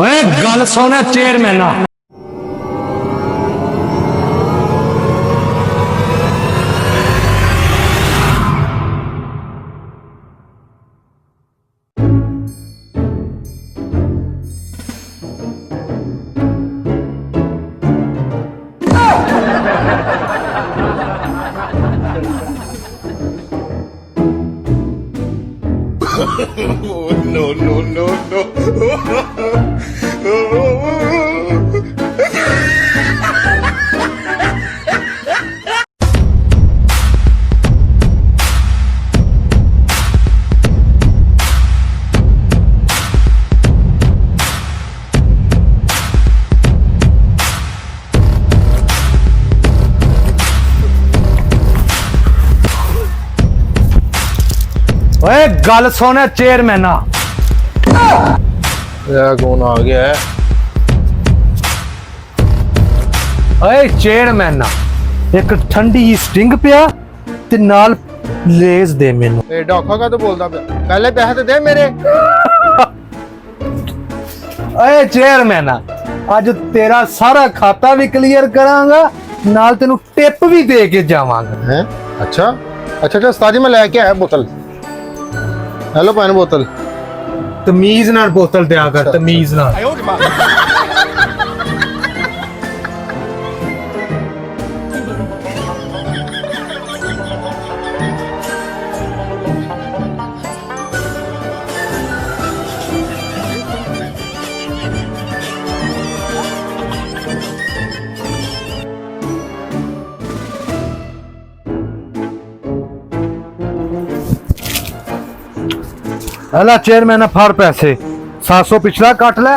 ओए गल सुन chairman no, no, no, no. ओए गल सुन चेयरमैन कौन आ गया है? ओए चेयरमैन एक ठंडी स्टिंग पिया ते नाल लेज दे मेनू एडा औखा का तो बोलता पिया पहले पैसे तो दे मेरे। ओए चेयरमैन अज तेरा सारा खाता भी क्लियर करांगा नाल तेनू टिप भी दे के जावांगा। हैं? अच्छा अच्छा अच्छा उस्ताद जी मैं लेके आया बोतल। हेलो पानी बोतल। तमीज नाल बोतल दिया कर तमीज नाल। हला चेयरमैन फड़ पैसे 700 पिछला कट लै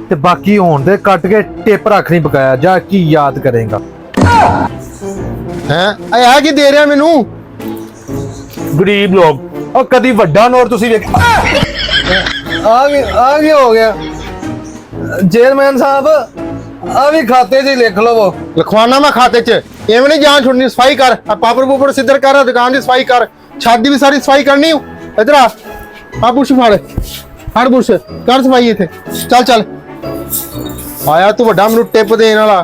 ते बाकी होन दे कट के टिप रख नहीं बकाया जा की याद करेगा। हैं आ की दे रहा मैनू? गरीब लोग और कदी वड्डा नोट तुसी वेख आ गया हो गया चेयरमैन साहब आ भी खाते च लिख लो वो लिखवाना मैं खाते च एवं नहीं जान छोड़नी सफाई कर पापड़ पुपड़ सिद्धर कर दुकान की सफाई कर छाती भी सारी सफाई करनी इधर आ बुश फड़ बुश कर सफाई इथे चल चल आया तू वड्डा मैनू टिप देने वाला